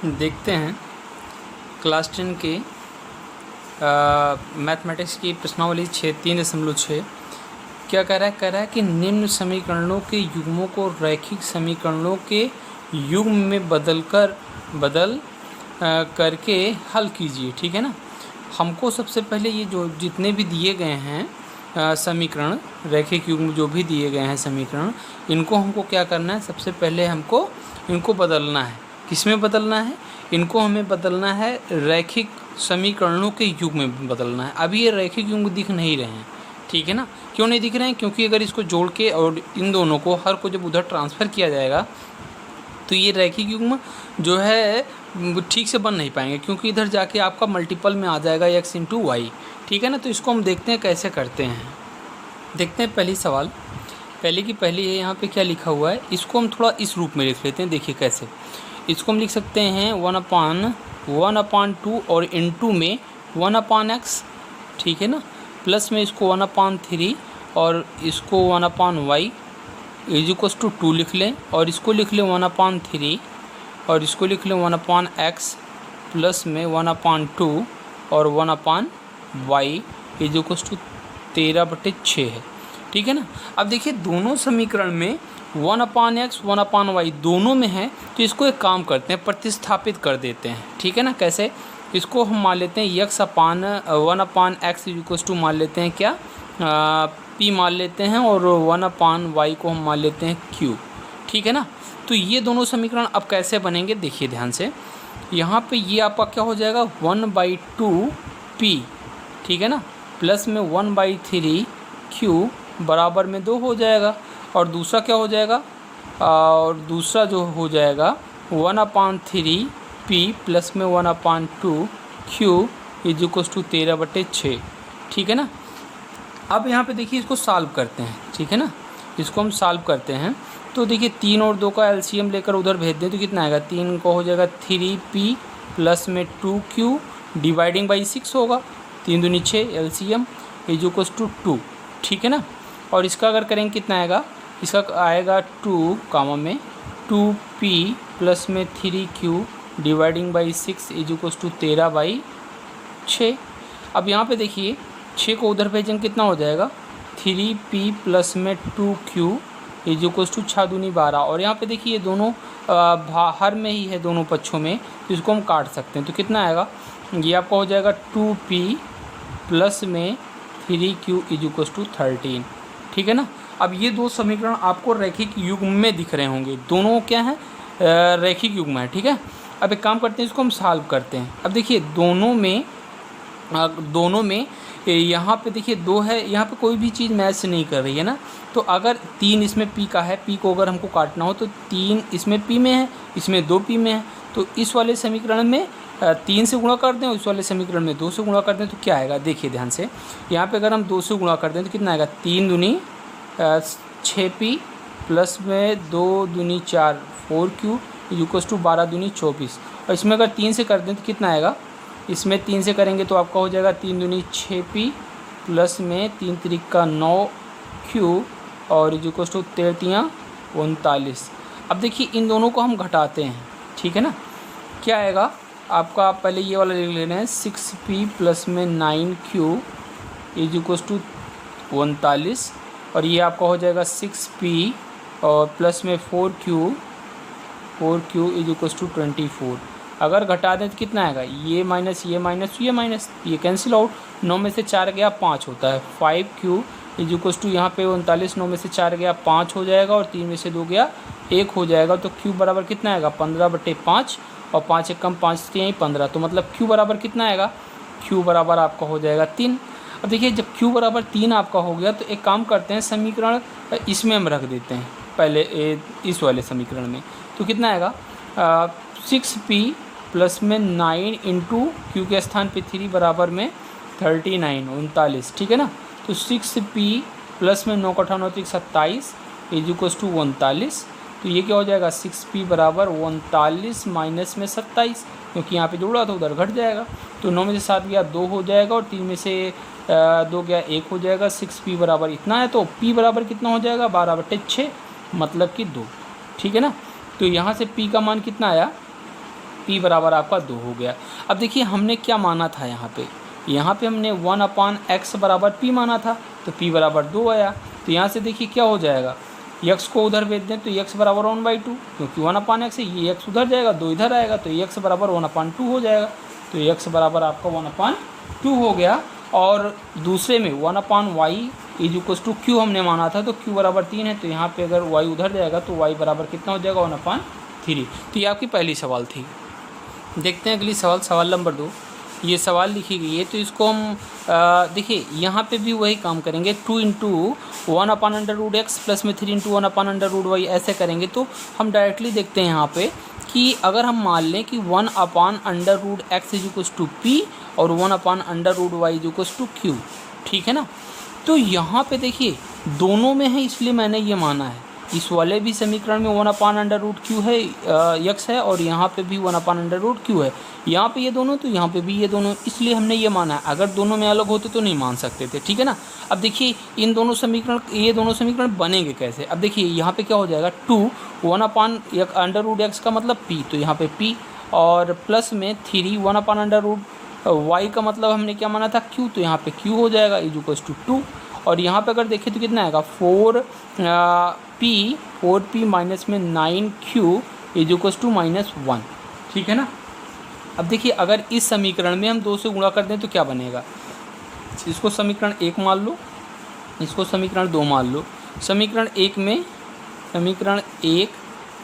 देखते हैं क्लास 10 के मैथमेटिक्स की प्रश्नावली 3.6 क्या कह रहा है कि निम्न समीकरणों के युग्मों को रैखिक समीकरणों के युग्म में बदल करके हल कीजिए। ठीक है ना। हमको सबसे पहले ये जो जितने भी दिए गए हैं समीकरण, रैखिक युग्म जो भी दिए गए हैं समीकरण, इनको हमको क्या करना है, सबसे पहले हमको इनको बदलना है। किस में बदलना है? इनको हमें बदलना है रैखिक समीकरणों के युग्म में बदलना है। अभी ये रैखिक युग्म दिख नहीं रहे हैं। ठीक है ना। क्यों नहीं दिख रहे हैं? क्योंकि अगर इसको जोड़ के और इन दोनों को हर को जब उधर ट्रांसफ़र किया जाएगा तो ये रैखिक युग्म जो है ठीक से बन नहीं पाएंगे, क्योंकि इधर जाके आपका मल्टीपल में आ जाएगा x इंटू वाई। ठीक है ना। तो इसको हम देखते हैं कैसे करते हैं। देखते हैं पहली सवाल, पहले की पहली है, यहाँ पे क्या लिखा हुआ है, इसको हम थोड़ा इस रूप में लिख लेते हैं। देखिए कैसे, इसको हम लिख सकते हैं 1/1/2 और इनटू में 1/x। ठीक है ना। प्लस में इसको 1/3 और इसको 1/y इज इक्वल्स टू 2 लिख लें, और इसको लिख लें 1/3 और इसको लिख लें 1/x प्लस में 1/2 और 1/y इज इक्वल्स टू 13/6 है। ठीक है ना। अब देखिए दोनों समीकरण में 1/x 1/y दोनों में है, तो इसको एक काम करते हैं, प्रतिस्थापित कर देते हैं। ठीक है ना। कैसे? इसको हम मान लेते हैं x/1/x इक्वल्स टू मान लेते हैं क्या, p मान लेते हैं, और 1/y को हम मान लेते हैं q। ठीक है ना। तो ये दोनों समीकरण अब कैसे बनेंगे, देखिए ध्यान से। यहाँ पे ये आपका क्या हो जाएगा 1/2p। ठीक है ना। प्लस में 1/3 q बराबर में 2 हो जाएगा, और दूसरा क्या हो जाएगा, और दूसरा जो हो जाएगा 1/3 p प्लस में 1/2 q इज इक्वल्स टू 13/6। ठीक है ना। अब यहाँ पे देखिए इसको सॉल्व करते हैं। ठीक है ना। इसको हम सॉल्व करते हैं तो देखिए 3 और 2 का एलसीएम लेकर उधर भेज दें तो कितना आएगा, 3 को हो जाएगा 3p प्लस में 2q डिवाइडिंग बाई 6 होगा, 3 दूनी 6 एलसीएम इज इक्वल्स टू 2। ठीक है ना। और इसका अगर करेंगे कितना आएगा, इसका आएगा 2 कामा में 2p प्लस में 3q dividing by 6 is equals to 13/6। अब यहाँ पे देखिए 6 को उधर भेजेंगे कितना हो जाएगा, 3p प्लस में 2q इज इक्वल्स टू 6 दूनी 12। और यहाँ पे देखिए ये दोनों बाहर में ही है दोनों पक्षों में, तो इसको हम काट सकते हैं। तो कितना आएगा, ये आपका हो जाएगा 2p प्लस में 3q इज इक्वल्स टू 13। ठीक है ना। अब ये दो समीकरण आपको रैखिक युग्म में दिख रहे होंगे, दोनों क्या है, रैखिक युग्म है। ठीक है। अब एक काम करते हैं, इसको हम सॉल्व करते हैं। अब देखिए दोनों में यहाँ पे देखिए 2 है, यहाँ पे कोई भी चीज़ मैच नहीं कर रही है ना। तो अगर 3 इसमें p का है, p को अगर हमको काटना हो तो 3 इसमें p में है, इसमें 2 p में है, तो इस वाले समीकरण में 3 से गुणा कर दें और इस वाले समीकरण में 2 से गुणा कर दें तो क्या आएगा, देखिए ध्यान से। यहाँ पे अगर हम 2 से गुणा कर दें तो कितना आएगा, 3 दूनी 6p प्लस में 2 दूनी 4 4q इक्वल्स टू 12 दूनी 24। और इसमें अगर 3 से कर दें तो कितना आएगा, इसमें 3 से करेंगे तो आपका हो जाएगा 3 दूनी 6p प्लस में 3 त्रिका 9q और इक्वल्स टू 13 39। अब देखिए इन दोनों को हम घटाते हैं। ठीक है ना। क्या आएगा आपका, पहले ये वाला लिख लेना है, 6p प्लस में 9q इज इक्वल्स टू 39, और ये आपका हो जाएगा 6p और प्लस में 4q इज इक्वल्स टू 24। अगर घटा दें तो कितना आएगा, ये माइनस ये कैंसिल आउट, 9 में से 4 गया 5 होता है, 5q इज इक्वल्स टू यहाँ पे 39, 9 में से 4 गया 5 हो जाएगा, और 3 में से 2 गया 1 हो जाएगा। तो q बराबर कितना आएगा, 15/5, और 5 एक कम 5 3 15, तो मतलब q बराबर कितना आएगा, q बराबर आपका हो जाएगा 3। अब देखिए जब q बराबर 3 आपका हो गया तो एक काम करते हैं, समीकरण इसमें हम रख देते हैं पहले इस वाले समीकरण में। तो कितना आएगा, 6p प्लस में 9 इंटू q के स्थान पे 3 बराबर में 39 39। ठीक है ना। तो 6p प्लस में 9 का 9 27 इज इक्वल्स टू 39। तो ये क्या हो जाएगा, 6p बराबर 39 माइनस में 27, क्योंकि यहाँ पे जोड़ा तो उधर घट जाएगा। तो 9 में से 7 गया 2 हो जाएगा, और 3 में से 2 गया 1 हो जाएगा। 6p बराबर इतना है, तो p बराबर कितना हो जाएगा, 12/6 मतलब कि 2। ठीक है ना। तो यहाँ से p का मान कितना आया, p बराबर आपका 2 हो गया। अब देखिए हमने क्या माना था यहाँ पे हमने 1/x बराबर p माना था, तो p बराबर 2 आया। तो यहाँ से देखिए क्या हो जाएगा, x को उधर भेज दें तो x बराबर 1/2, क्योंकि 1/x है, ये x उधर जाएगा, 2 इधर आएगा, तो x बराबर 1/2 हो जाएगा। तो x बराबर आपका 1/2 हो गया। और दूसरे में 1/y is equal to q हमने माना था, तो q बराबर 3 है, तो यहाँ पे अगर y उधर जाएगा तो y बराबर कितना हो जाएगा 1/3। तो ये आपकी पहली सवाल थी। देखते हैं अगली सवाल नंबर 2। ये सवाल लिखी गई है, तो इसको हम देखिए यहाँ पे भी वही काम करेंगे, 2 इंटू 1/√x प्लस में 3 इंटू 1/√y ऐसे करेंगे। तो हम डायरेक्टली देखते हैं यहाँ पे कि अगर हम मान लें कि 1/√x is equal to p और 1/√y is equal to q, ठीक है ना। तो यहाँ पे देखिए दोनों में है, इसलिए मैंने ये माना है। इस वाले भी समीकरण में 1/√q है, x है, और यहाँ पे भी 1/√q है। यहाँ पे ये दोनों, तो यहाँ पे भी ये दोनों, इसलिए हमने ये माना है। अगर दोनों में अलग होते तो नहीं मान सकते थे, ठीक है ना। अब देखिए ये दोनों समीकरण बनेंगे कैसे। अब देखिए यहाँ पे क्या हो जाएगा, 2 1/√x का मतलब p, तो यहाँ पे p, और प्लस में 3 1/√y का मतलब हमने क्या माना था q, तो यहाँ पे q हो जाएगा इज इक्वल टू 2। और यहाँ पे अगर देखें तो कितना आएगा 4p माइनस में 9q इज इक्वल टू -1, ठीक है ना। अब देखिए अगर इस समीकरण में हम 2 से गुणा कर दें तो क्या बनेगा, इसको समीकरण 1 मान लो, इसको समीकरण 2 मान लो। समीकरण 1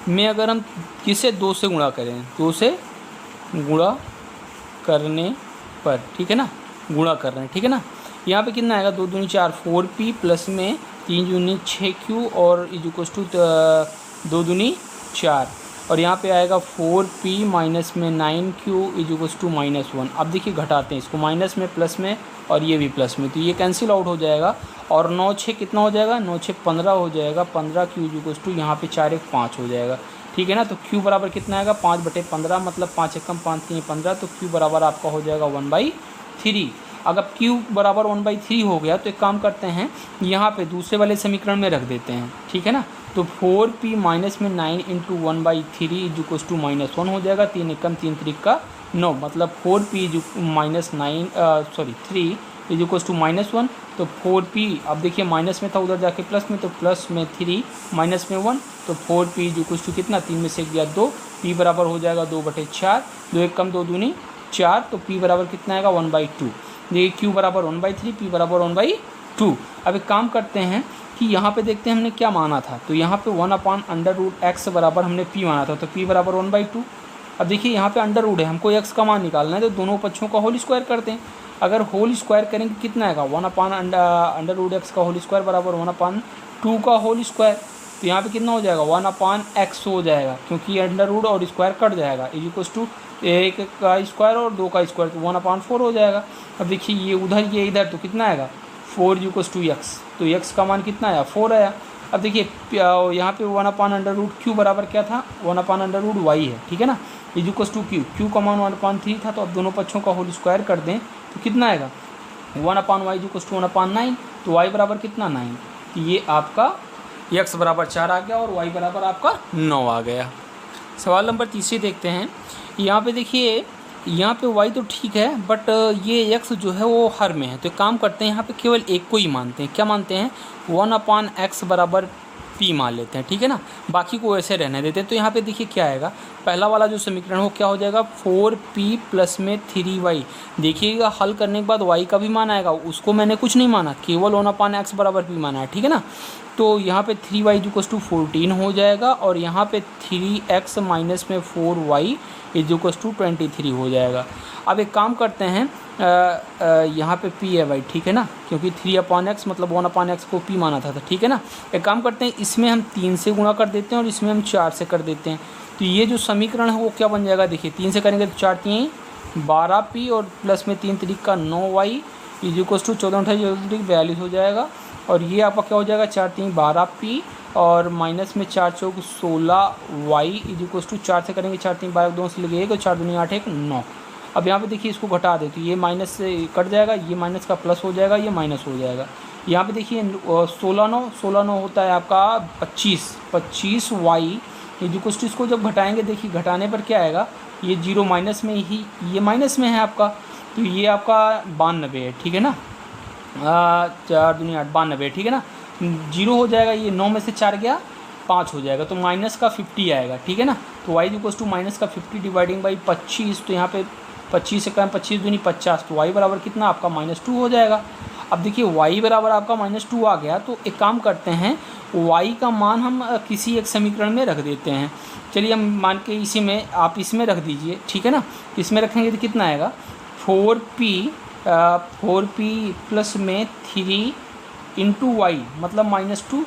में अगर हम किसे 2 से गुणा करें, 2 से गुणा करने पर, ठीक है ना, गुणा कर रहे हैं, ठीक है ना। यहाँ पे कितना आएगा, 2 दूनी 4, 4p प्लस में 3 दूनी 6q और इज इक्वल टू 2 दूनी 4, और यहाँ पे आएगा 4p माइनस में 9q इज इक्वल टू -1। अब देखिए घटाते हैं इसको, माइनस में प्लस में और ये भी प्लस में, तो ये कैंसिल आउट हो जाएगा। और 9 6 कितना हो जाएगा, 9 6 15 हो जाएगा, 15q इज इक्वल टू यहाँ पे 4 1 5 हो जाएगा, ठीक है ना। तो q बराबर कितना आएगा 5/15, मतलब 5 एकम 5 3 15, तो q बराबर आपका हो जाएगा 1/3। अगर q बराबर 1/3 हो गया तो एक काम करते हैं, यहाँ पे दूसरे वाले समीकरण में रख देते हैं, ठीक है ना। तो 4p माइनस में 9 इंटू 1/3 इज इक्वल टू -1 हो जाएगा, 3 एकम 3 3 का 9, मतलब 4p minus 3 is equal to -1। तो 4p, अब देखिए माइनस में था उधर जाके प्लस में, तो प्लस में 3 माइनस में 1, तो 4p इज इक्वल टू कितना, 3 में से 1 गया 2, p बराबर हो जाएगा 2/4, 2 एकम 2 दूनी 4, तो p बराबर कितना आएगा 1/2। देखिए q बराबर 1/3, p बराबर 1/2। अब एक काम करते हैं कि यहाँ पे देखते हैं हमने क्या माना था, तो यहाँ पे 1/√x बराबर हमने p माना था, तो p बराबर 1/2। अब देखिए यहाँ पे अंडर रूट है, हमको x का मान निकालना है, तो दोनों पक्षों का होल स्क्वायर करते हैं। अगर होल स्क्वायर करेंगे कितना आएगा, 1/√x का होल स्क्वायर बराबर 1/2 का होल स्क्वायर, तो यहाँ पे कितना हो जाएगा 1/x हो जाएगा, क्योंकि अंडर रूट और स्क्वायर कट जाएगा, इज इक्वल टू 1 का स्क्वायर और 2 का स्क्वायर, तो 1/4 हो जाएगा। अब देखिए ये उधर ये इधर, तो कितना आएगा 4 इज इक्वल टू x, तो x का मान कितना आया 4 आया। अब देखिए यहाँ पे 1/√q बराबर क्या था 1/√y है, ठीक है ना, इज इक्वल टू q का मान 1/3 था, तो अब दोनों पक्षों का होल स्क्वायर कर दें तो कितना आएगा 1/y इज इक्वल टू 1/9, तो y बराबर कितना 9, तो ये आपका x बराबर 4 आ गया और y बराबर आपका 9 आ गया। सवाल नंबर 3 देखते हैं। यहाँ पे देखिए यहाँ पे y तो ठीक है, बट ये x जो है वो हर में है, तो काम करते हैं यहाँ पे केवल एक को ही मानते हैं। क्या मानते हैं 1/x बराबर p मान लेते हैं, ठीक है ना, बाकी को ऐसे रहने देते हैं। तो यहाँ पे देखिए क्या आएगा, पहला वाला जो समीकरण हो क्या हो जाएगा 4p प्लस में 3y। देखिएगा हल करने के बाद y का भी मान आएगा, उसको मैंने कुछ नहीं माना, केवल 1/x बराबर p माना है, ठीक है ना। तो यहाँ पे 3y इक्वल टू 14 हो जाएगा, और यहाँ पे 3x माइनस में 4y इज इक्वल टू 23 हो जाएगा। अब एक काम करते हैं, यहाँ पे p है भाई, ठीक है ना, क्योंकि 3/x मतलब 1/x को p माना था, ठीक है ना। एक काम करते हैं, इसमें हम 3 से गुणा कर देते हैं और इसमें हम 4 से कर देते हैं, तो ये जो समीकरण है वो क्या बन जाएगा, देखिए 3 से करेंगे तो 4 3 12p और प्लस में 3 3 का 9y इज इक्वल टू 14 28 42 हो जाएगा। और ये आपका क्या हो जाएगा 4 3 12p और माइनस में 4 4 16y इज इक्वल टू 4 से करेंगे 4 3 12 2 से लगे 1 और 4 दूनी 8 1 9। अब यहाँ पे देखिए इसको घटा दे तो ये माइनस से कट जाएगा, ये माइनस का प्लस हो जाएगा, ये माइनस हो जाएगा। यहाँ पे देखिए 16 9 होता है आपका 25y इज इक्वल टू, इसको जब घटाएंगे देखिए घटाने पर क्या आएगा ये 0 माइनस में ही, ये माइनस में है आपका, तो ये आपका 92 है, ठीक है ना। 4 दूनी 8, 92, ठीक है ना। 0 हो जाएगा, ये 9 में से 4 गया 5 हो जाएगा, तो माइनस का 50 आएगा, ठीक है ना। तो y इक्वल टू माइनस का 50 डिवाइडिंग बाई 25, तो यहाँ पे 25 से कम 25 दूनी 50, तो y बराबर कितना आपका -2 हो जाएगा। अब देखिए y बराबर आपका -2 आ गया, तो एक काम करते हैं, y का मान हम किसी एक समीकरण में रख देते हैं। चलिए हम मान के इसी में, आप इसमें रख दीजिए, ठीक है ना। इसमें रखेंगे तो कितना आएगा 4p प्लस में 3 इंटू वाई मतलब -2,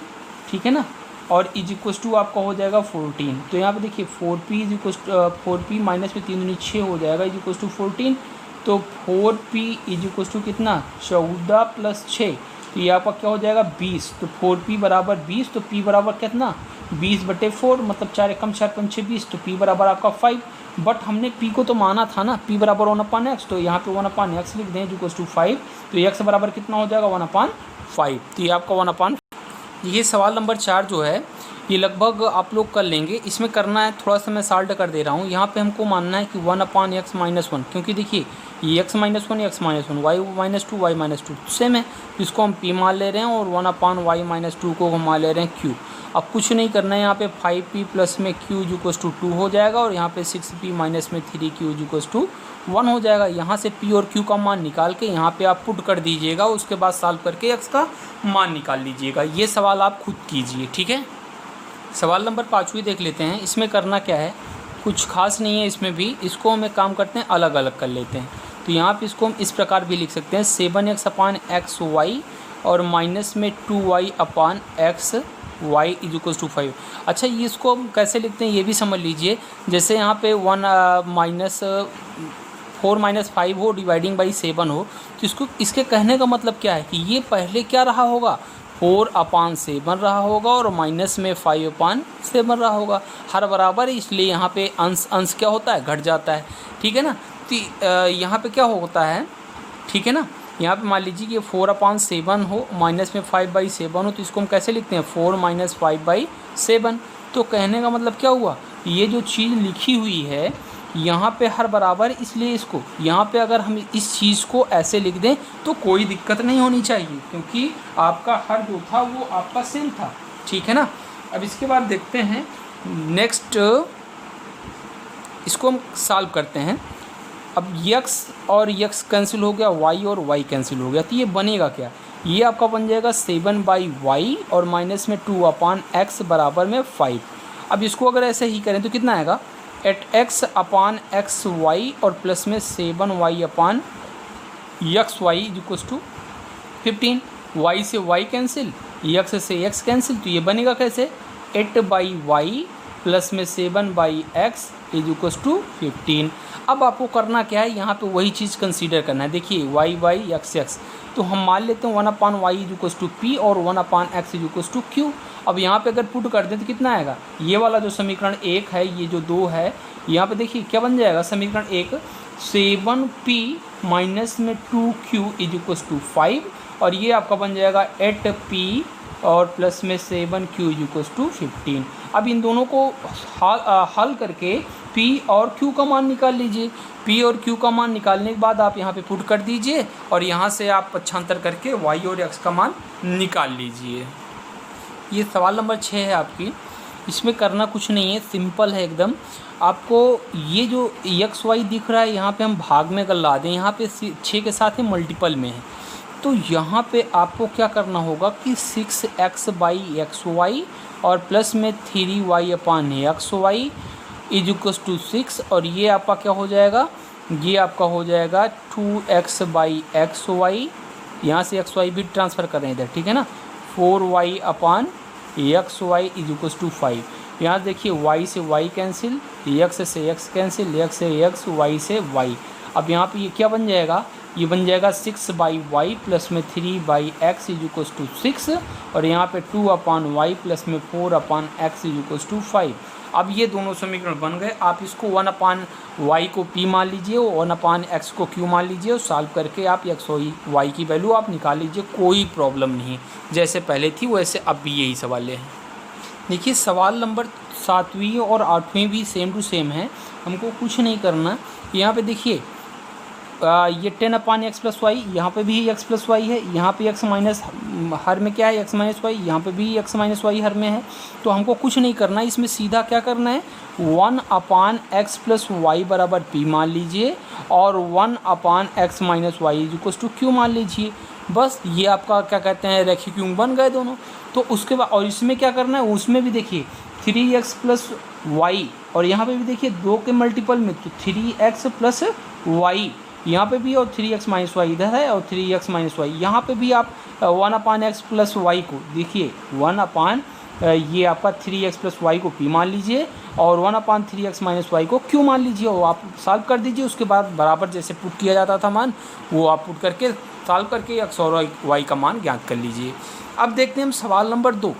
ठीक है ना। और इज इक्वल टू आपका हो जाएगा 14। तो यहाँ पे देखिए 4p is equal 4p minus में 3 दूनी 6 हो जाएगा, इज इक्वल टू 14। तो 4p इज इक्वल टू कितना 14 प्लस 6, तो ये आपका क्या हो जाएगा 20। तो 4p बराबर 20, तो p बराबर कितना 20/4, मतलब 4 एकम 4 पंचे 20, तो p बराबर आपका 5। बट हमने p को तो माना था ना, p बराबर 1/x, तो यहाँ पे 1/x लिख दें, इक्वल टू 5। तो x बराबर कितना हो जाएगा 1/5, तो ये आपका 1/। ये सवाल नंबर 4 जो है ये लगभग आप लोग कर लेंगे। इसमें करना है, थोड़ा सा मैं साल्ट कर दे रहा हूँ। यहाँ पे हमको मानना है कि 1/x - 1, क्योंकि देखिए ये x - 1 x - 1 y - 2 y - 2 same है, इसको हम p मान ले रहे हैं, और 1/y - 2 को हम मान ले रहे हैं q। अब कुछ नहीं करना है, यहाँ पे 5p प्लस में q इक्वल टू 2 हो जाएगा, और यहाँ पे 6p माइनस में 3q इक्वल टू 1 हो जाएगा। यहाँ से p और q का मान निकाल के यहाँ पे आप पुट कर दीजिएगा, उसके बाद सॉल्व करके x का मान निकाल लीजिएगा। ये सवाल आप खुद कीजिए, ठीक है। सवाल नंबर 5 देख लेते हैं। इसमें करना क्या है, कुछ खास नहीं है इसमें भी, इसको हम एक काम करते हैं अलग अलग कर लेते हैं। तो यहाँ पे इसको हम इस प्रकार भी लिख सकते हैं 7x/x y और माइनस में 2y/x y is equal to 5। अच्छा, ये इसको हम कैसे लिखते हैं ये भी समझ लीजिए। जैसे यहाँ पे 4 - 5 हो डिवाइडिंग बाई 7 हो, तो इसको, इसके कहने का मतलब क्या है कि ये पहले क्या रहा होगा 4/7 रहा होगा, और माइनस में 5/7 रहा होगा। हर बराबर है, इसलिए यहाँ पे अंश क्या होता है घट जाता है, ठीक है ना। तो यहाँ पे क्या होता है, ठीक है ना। यहाँ पे मान लीजिए कि 4/7 हो माइनस में 5/7 हो, तो इसको हम कैसे लिखते हैं 4 - 5/7। तो कहने का मतलब क्या हुआ, ये जो चीज़ लिखी हुई है यहाँ पे हर बराबर, इसलिए इसको यहाँ पे अगर हम इस चीज़ को ऐसे लिख दें तो कोई दिक्कत नहीं होनी चाहिए, क्योंकि आपका हर जो था वो आपका सेम था, ठीक है ना। अब इसके बाद देखते हैं नेक्स्ट, इसको हम सॉल्व करते हैं। अब x और x कैंसिल हो गया, y और y कैंसिल हो गया, तो ये बनेगा क्या, ये आपका बन जाएगा 7/y और माइनस में 2/x बराबर में 5। अब इसको अगर ऐसे ही करें तो कितना आएगा 8x/xy और प्लस में 7y/xy इक्वल्स टू 15। y से y कैंसिल, x से x कैंसिल, तो ये बनेगा कैसे 8/y प्लस में 7/x इज इक्वल्स टू 15। अब आपको करना क्या है, यहाँ पे वही चीज़ कंसीडर करना है। देखिए y/x, तो हम मान लेते हैं 1/y is equals to p और 1/x is equals to q। अब यहाँ पे अगर पुट कर दें तो कितना आएगा, ये वाला जो समीकरण 1 है, ये जो 2 है, यहाँ पे देखिए क्या बन जाएगा समीकरण 1 7p माइनस में 2q इज इक्वल्स टू 5, और ये आपका बन जाएगा 8p और प्लस में 7q इज इक्वल्स टू 15। अब इन दोनों को हल करके p और q का मान निकाल लीजिए। p और q का मान निकालने के बाद आप यहाँ पे पुट कर दीजिए, और यहाँ से आप पक्षांतर करके y और x का मान निकाल लीजिए। ये सवाल नंबर 6 है आपकी। इसमें करना कुछ नहीं है, सिंपल है एकदम। आपको ये जो एक्स वाई दिख रहा है यहाँ पे हम भाग में अगर ला दें, यहाँ पे 6 के साथ ही मल्टीपल में है, तो यहाँ पे आपको क्या करना होगा कि 6x/xy और प्लस में 3y/xy इज इक्वल टू 6, और ये आपका क्या हो जाएगा, ये आपका हो जाएगा 2x/xy, यहाँ से xy भी ट्रांसफ़र करें इधर, ठीक है ना, 4y/xy इज इक्वल टू 5। यहाँ देखिए y से y कैंसिल, x से x कैंसिल, x से x, y से y। अब यहाँ पे ये क्या बन जाएगा, ये बन जाएगा 6/y प्लस में 3/x इज इक्वल टू 6, और यहाँ पे 2/y प्लस में 4/x इज इक्वल टू 5। अब ये दोनों समीकरण बन गए। आप इसको 1/y को p मान लीजिए, 1/x को q मान लीजिए, और सॉल्व करके आप x और y की वैल्यू आप निकाल लीजिए, कोई प्रॉब्लम नहीं। जैसे पहले थी वैसे अब भी यही सवाल है। देखिए सवाल नंबर 7वीं और 8वीं भी सेम टू सेम है, हमको कुछ नहीं करना। यहाँ पे देखिए ये 10/x प्लस वाई, यहाँ पे भी x प्लस वाई है, यहाँ पे x माइनस हर में क्या है x माइनस वाई, यहाँ पे भी x माइनस वाई हर में है। तो हमको कुछ नहीं करना, इसमें सीधा क्या करना है 1/x प्लस वाई बराबर p मान लीजिए और 1/x minus Y is equal to q मान लीजिए। बस ये आपका क्या कहते हैं रैखिक युग्म बन गए दोनों। तो उसके बाद और इसमें क्या करना है, उसमें भी देखिए 3x प्लस वाई और यहाँ पे भी देखिए 2 के मल्टीपल में तो 3x प्लस वाई यहाँ पे भी और 3x माइनस वाई इधर है और 3x माइनस वाई यहाँ पे भी आप 1/x प्लस वाई को देखिए 1 ये आपका 3x प्लस वाई को p मान लीजिए और 1/3x माइनस वाई को q मान लीजिए और आप सॉल्व कर दीजिए। उसके बाद बराबर जैसे पुट किया जाता था मान वो आप पुट करके सॉल्व करके x और y का मान ज्ञात कर लीजिए। अब देखते हैं हम सवाल नंबर 2।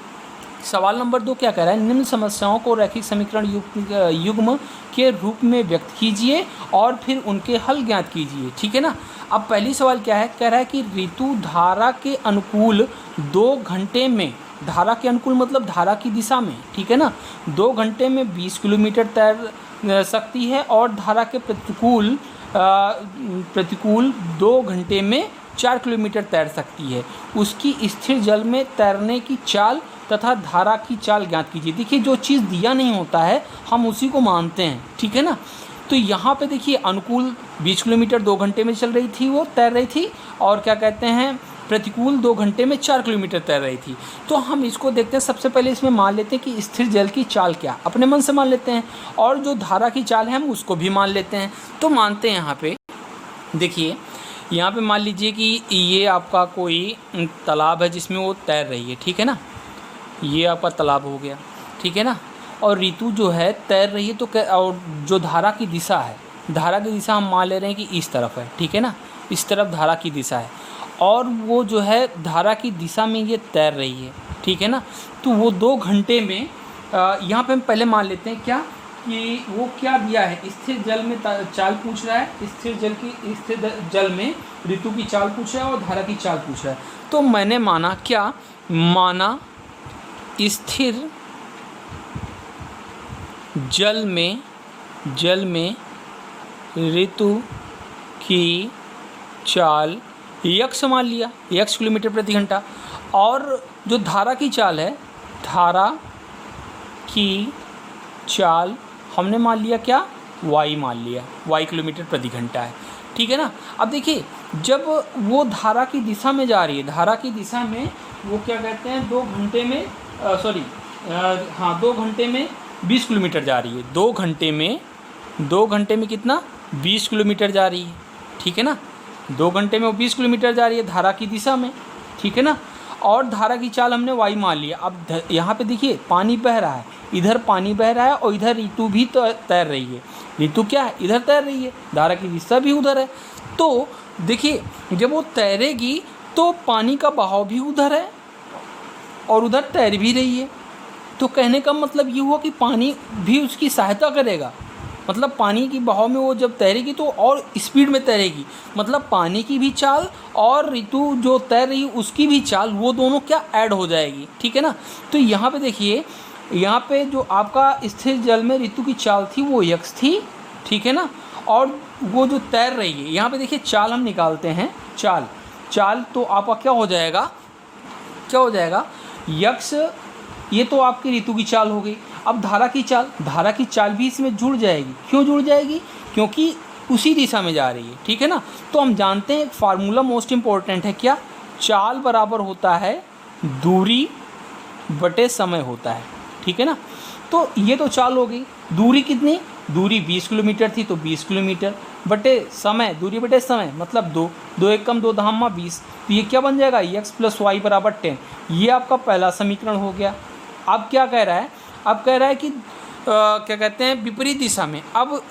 सवाल नंबर 2 क्या कह रहा है, निम्न समस्याओं को रैखिक समीकरण युग्म के रूप में व्यक्त कीजिए और फिर उनके हल ज्ञात कीजिए। ठीक है ना। अब पहली सवाल क्या है, कह रहा है कि ऋतु धारा के अनुकूल 2 घंटे में, धारा के अनुकूल मतलब धारा की दिशा में, ठीक है ना, 2 घंटे में 20 किलोमीटर तैर सकती है और धारा के प्रतिकूल 2 घंटे में 4 किलोमीटर तैर सकती है। उसकी स्थिर जल में तैरने की चाल तथा धारा की चाल ज्ञात कीजिए। देखिए जो चीज़ दिया नहीं होता है हम उसी को मानते हैं, ठीक है ना। तो यहाँ पे देखिए अनुकूल 20 किलोमीटर 2 घंटे में चल रही थी, वो तैर रही थी, और क्या कहते हैं प्रतिकूल 2 घंटे में 4 किलोमीटर तैर रही थी। तो हम इसको देखते हैं, सबसे पहले इसमें मान लेते हैं कि स्थिर जल की चाल क्या, अपने मन से मान लेते हैं, और जो धारा की चाल है हम उसको भी मान लेते हैं। तो मानते हैं यहाँ पे देखिए, यहाँ पे मान लीजिए कि ये आपका कोई तालाब है जिसमें वो तैर रही है, ठीक है ना, ये आपका तालाब हो गया, ठीक है ना, और ऋतु जो है तैर रही है। तो और जो धारा की दिशा है, धारा की दिशा हम मान ले रहे हैं कि इस तरफ है, ठीक है ना, इस तरफ धारा की दिशा है, और वो जो है धारा की दिशा में ये तैर रही है, ठीक है ना। तो वो 2 घंटे में यहाँ पे हम पहले मान लेते हैं क्या कि वो क्या दिया है, स्थिर जल में चाल पूछ रहा है, स्थिर जल में ऋतु की चाल पूछ रहा है और धारा की चाल पूछ रहा है। तो मैंने माना क्या, माना स्थिर जल में ऋतु की चाल x मान लिया, x किलोमीटर प्रति घंटा, और जो धारा की चाल है, धारा की चाल हमने मान लिया क्या, y मान लिया, y किलोमीटर प्रति घंटा है, ठीक है ना। अब देखिए जब वो धारा की दिशा में जा रही है, धारा की दिशा में वो क्या कहते हैं 2 घंटे में 2 घंटे में 20 किलोमीटर जा रही है, 2 घंटे में कितना 20 किलोमीटर जा रही है, ठीक है ना, 2 घंटे में वो 20 किलोमीटर जा रही है धारा की दिशा में, ठीक है ना। और धारा की चाल हमने y मान लिया। अब यहाँ पे देखिए पानी बह रहा है, इधर पानी बह रहा है और इधर ऋतु भी तैर रही है, ऋतु क्या है इधर तैर रही है, धारा की दिशा भी उधर है। तो देखिए जब वो तैरेगी तो पानी का बहाव भी उधर है और उधर तैर भी रही है। तो कहने का मतलब ये हुआ कि पानी भी उसकी सहायता करेगा, मतलब पानी की बहाव में वो जब तैरेगी तो और स्पीड में तैरेगी, मतलब पानी की भी चाल और ऋतु जो तैर रही है उसकी भी चाल, वो दोनों क्या ऐड हो जाएगी, ठीक है ना। तो यहाँ पे देखिए, यहाँ पे जो आपका स्थिर जल में ऋतु की चाल थी वो x थी, ठीक है ना, और वो जो तैर रही है, यहाँ पे देखिए चाल हम निकालते हैं, चाल तो आपका क्या हो जाएगा x, ये तो आपकी ऋतु की चाल हो गई। अब धारा की चाल भी इसमें जुड़ जाएगी। क्यों जुड़ जाएगी, क्योंकि उसी दिशा में जा रही है, ठीक है ना। तो हम जानते हैं एक फार्मूला मोस्ट इम्पोर्टेंट है क्या, चाल बराबर होता है दूरी बटे समय होता है, ठीक है ना। तो ये तो चाल हो गई, दूरी कितनी, दूरी 20 किलोमीटर थी तो 20 किलोमीटर बटे समय, दूरी बटे समय मतलब 2 एक कम 2 धामा 20, तो ये क्या बन जाएगा x प्लस वाई बराबर 10। ये आपका पहला समीकरण हो गया। अब क्या कह रहा है, अब कह रहा है कि क्या कहते हैं विपरीत दिशा में, अब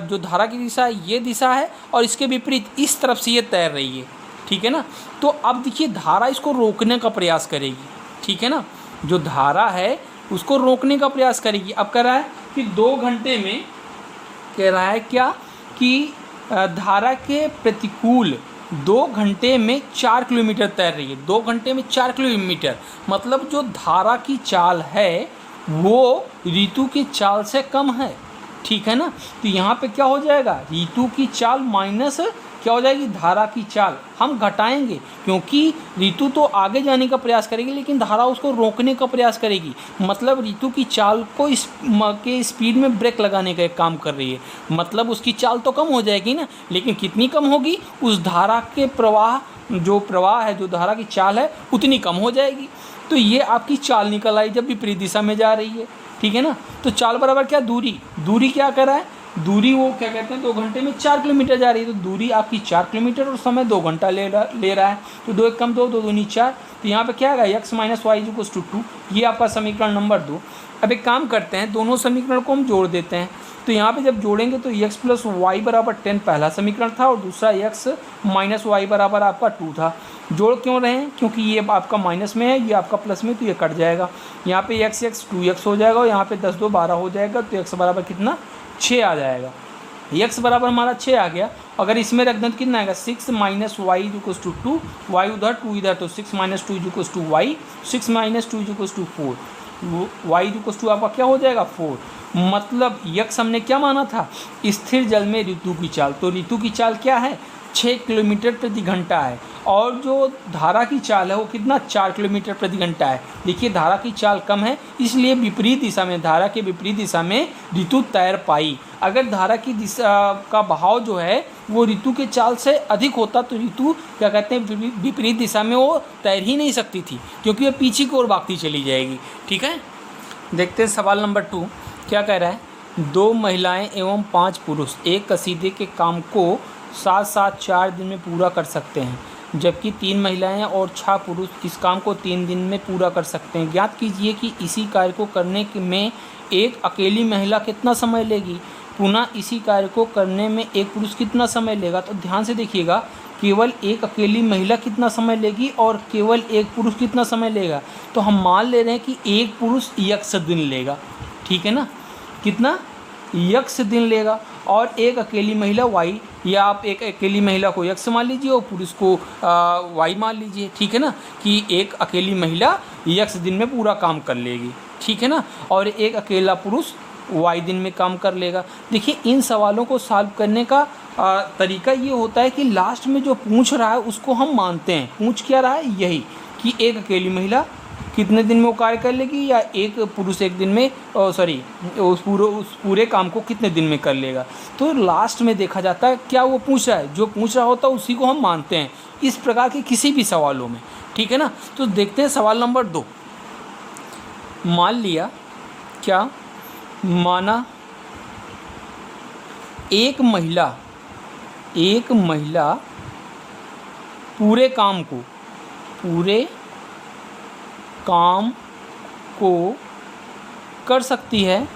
जो धारा की दिशा ये दिशा है और इसके विपरीत इस तरफ से ये तैर रही है, ठीक है ना। तो अब देखिए धारा इसको रोकने का प्रयास करेगी, ठीक है ना, जो धारा है उसको रोकने का प्रयास करेगी। अब कह रहा है कि 2 घंटे में, कह रहा है क्या कि धारा के प्रतिकूल 2 घंटे में 4 किलोमीटर तैर रही है। 2 घंटे में 4 किलोमीटर मतलब जो धारा की चाल है वो ऋतु की चाल से कम है, ठीक है ना। तो यहाँ पे क्या हो जाएगा, ऋतु की चाल माइनस क्या हो जाएगी, धारा की चाल। हम घटाएंगे क्योंकि ऋतु तो आगे जाने का प्रयास करेगी लेकिन धारा उसको रोकने का प्रयास करेगी। मतलब ऋतु की चाल को के स्पीड में ब्रेक लगाने का एक काम कर रही है। मतलब उसकी चाल तो कम हो जाएगी ना, लेकिन कितनी कम होगी, उस धारा के प्रवाह है, जो धारा की चाल है उतनी कम हो जाएगी। तो ये आपकी चाल निकल आई जब विपरीत दिशा में जा रही है, ठीक है ना। तो चाल बराबर क्या, दूरी क्या कर रहा है, दूरी वो क्या कहते हैं 2 घंटे में 4 किलोमीटर जा रही है। तो दूरी आपकी 4 किलोमीटर और समय 2 घंटा ले रहा है। तो 2 एक कम 2, 2 दूनी 4। तो यहाँ पे क्या आएगा, x - y = 2। ये आपका समीकरण नंबर 2। अब एक काम करते हैं, दोनों समीकरण को हम जोड़ देते हैं। तो यहाँ पे जब जोड़ेंगे तो x + y = 10 पहला समीकरण था और दूसरा x - y = आपका 2 था। जोड़ क्यों रहे हैं, क्योंकि ये आपका माइनस में है, ये आपका प्लस में, तो ये कट जाएगा। यहाँ पे x 2x हो जाएगा और यहाँ पे 10 2 12 हो जाएगा। तो x बराबर कितना, 6 आ जाएगा। x बराबर हमारा 6 आ गया। अगर इसमें रख दें तो कितना आएगा, 6 - y = 2, y उधर 2 इधर, तो 6 - 2 = y, 6 - 2 = 4, y = आपका क्या हो जाएगा, 4। मतलब x हमने क्या माना था, स्थिर जल में ऋतु की चाल। तो ऋतु की चाल क्या है, 6 किलोमीटर प्रति घंटा है और जो धारा की चाल है वो कितना, 4 किलोमीटर प्रति घंटा है। देखिए धारा की चाल कम है इसलिए विपरीत दिशा में, धारा के विपरीत दिशा में ऋतु तैर पाई। अगर धारा की दिशा का बहाव जो है वो ऋतु के चाल से अधिक होता तो ऋतु क्या कहते हैं विपरीत दिशा में वो तैर ही नहीं सकती थी, क्योंकि वो पीछे की ओर भागती चली जाएगी, ठीक है। देखते हैं सवाल नंबर 2 क्या कह रहा है। 2 महिलाएं एवं 5 पुरुष एक कसीदे के काम को साथ 4 दिन में पूरा कर सकते हैं, जबकि 3 महिलाएं और 6 पुरुष इस काम को 3 दिन में पूरा कर सकते हैं। ज्ञात कीजिए कि इसी कार्य को करने में एक अकेली महिला कितना समय लेगी, पुनः इसी कार्य को करने में एक पुरुष कितना समय लेगा। तो ध्यान से देखिएगा, केवल एक अकेली महिला कितना समय लेगी और केवल एक पुरुष कितना समय लेगा। तो हम मान ले रहे हैं कि एक पुरुष x दिन लेगा, ठीक है ना, कितना, x दिन लेगा और एक अकेली महिला y, या आप एक अकेली महिला को x मान लीजिए और पुरुष को y मान लीजिए, ठीक है ना, कि एक अकेली महिला x दिन में पूरा काम कर लेगी, ठीक है ना, और एक अकेला पुरुष y दिन में काम कर लेगा। देखिए इन सवालों को सॉल्व करने का तरीका ये होता है कि लास्ट में जो पूछ रहा है उसको हम मानते हैं। पूछ क्या रहा है, यही कि एक अकेली महिला कितने दिन में वो कार्य कर लेगी या एक पुरुष एक दिन में उस पूरे काम को कितने दिन में कर लेगा। तो लास्ट में देखा जाता है क्या वो पूछ रहा है, जो पूछ रहा होता है उसी को हम मानते हैं इस प्रकार के किसी भी सवालों में, ठीक है ना। तो देखते हैं सवाल नंबर 2। मान लिया, क्या माना, एक महिला पूरे काम को कर सकती है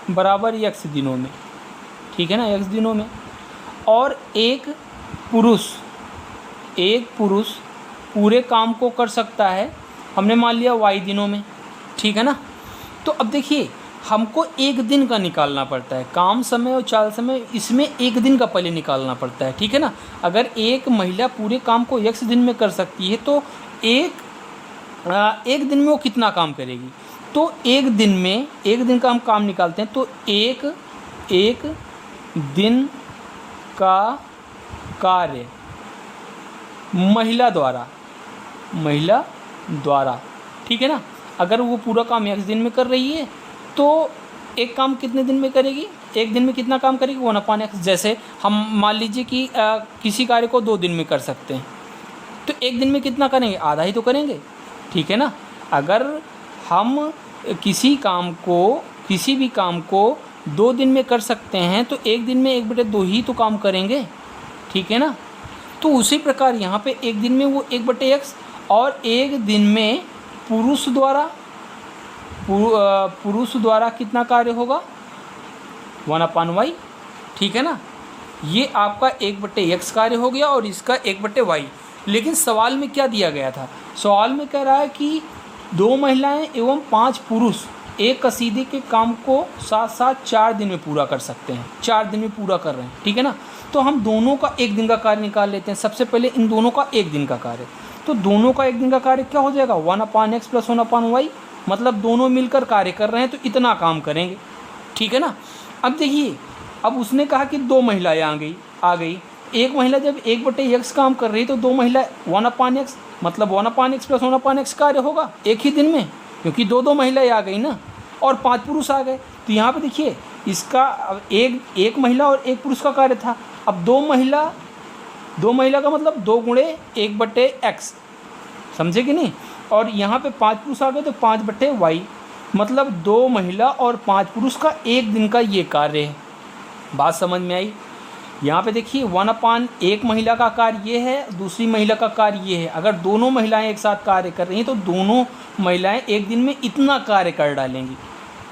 बराबर x दिनों में, ठीक है ना, x दिनों में, और एक पुरुष पूरे काम को कर सकता है, हमने मान लिया y दिनों में, ठीक है ना। तो अब देखिए हमको एक दिन का निकालना पड़ता है, काम समय और चाल समय, इसमें एक दिन का पहले निकालना पड़ता है, ठीक है ना। अगर एक महिला पूरे काम को x दिन में कर सकती है तो एक दिन में वो कितना काम करेगी। तो एक दिन का हम काम निकालते हैं। तो एक दिन का कार्य महिला द्वारा, ठीक है ना। अगर वो पूरा काम x दिन में कर रही है तो एक काम कितने दिन में करेगी, एक दिन में कितना काम करेगी, 1/x। जैसे हम मान लीजिए कि किसी कार्य को 2 दिन में कर सकते हैं तो एक दिन में कितना करेंगे, आधा ही तो करेंगे, ठीक है ना। अगर हम किसी भी काम को 2 दिन में कर सकते हैं तो एक दिन में 1/2 ही तो काम करेंगे, ठीक है ना। तो उसी प्रकार यहाँ पे एक दिन में वो 1/x और एक दिन में पुरुष द्वारा कितना कार्य होगा, 1/y, ठीक है ना। ये आपका 1/x कार्य हो गया और इसका 1/y। लेकिन सवाल में क्या दिया गया था, सवाल में कह रहा है कि 2 महिलाएं एवं 5 पुरुष एक कसीदे के काम को साथ साथ 4 दिन में पूरा कर सकते हैं, 4 दिन में पूरा कर रहे हैं, ठीक है ना। तो हम दोनों का एक दिन का कार्य निकाल लेते हैं। सबसे पहले इन दोनों का एक दिन का कार्य, तो दोनों का एक दिन का कार्य क्या हो जाएगा 1/x + 1/y, मतलब दोनों मिलकर कार्य कर रहे हैं तो इतना काम करेंगे, ठीक है ना। अब देखिए, अब उसने कहा कि 2 महिलाएँ आ गई। एक महिला जब 1/x काम कर रही है तो 2 महिला 1/x, मतलब 1/x + 1/x कार्य होगा एक ही दिन में, क्योंकि 2 महिलाएँ आ गई ना, और 5 पुरुष आ गए। तो यहाँ पे देखिए इसका एक महिला और एक पुरुष का कार्य था। अब 2 महिला का मतलब 2 × 1/x, समझे कि नहीं। और यहाँ पे 5 पुरुष आ गए तो 5/y, मतलब 2 महिला और 5 पुरुष का एक दिन का ये कार्य है। बात समझ में आई। यहाँ पे देखिए 1/1 महिला का कार्य ये है, दूसरी महिला का कार्य ये है। अगर दोनों महिलाएं एक साथ कार्य कर रही हैं तो दोनों महिलाएं एक दिन में इतना कार्य कर डालेंगी,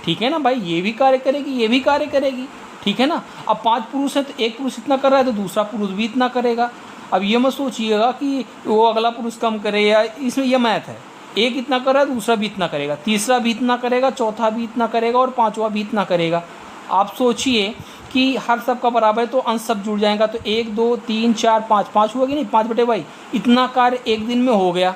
ठीक है ना भाई। ये भी कार्य करेगी, ये भी कार्य करेगी, ठीक है ना। अब 5 पुरुष हैं तो एक पुरुष इतना कर रहा है तो दूसरा पुरुष भी इतना करेगा। अब ये मत सोचिएगा कि वो अगला पुरुष कम करे, या इसमें यह मैथ है, एक इतना कर रहा है दूसरा भी इतना करेगा, तीसरा भी इतना करेगा, चौथा भी इतना करेगा और 5वां भी इतना करेगा। आप सोचिए कि हर सब का बराबर है तो अंश सब जुड़ जाएगा, तो 1 2 3 4 5, 5 हुआ कि नहीं, 5/y, इतना कार्य एक दिन में हो गया।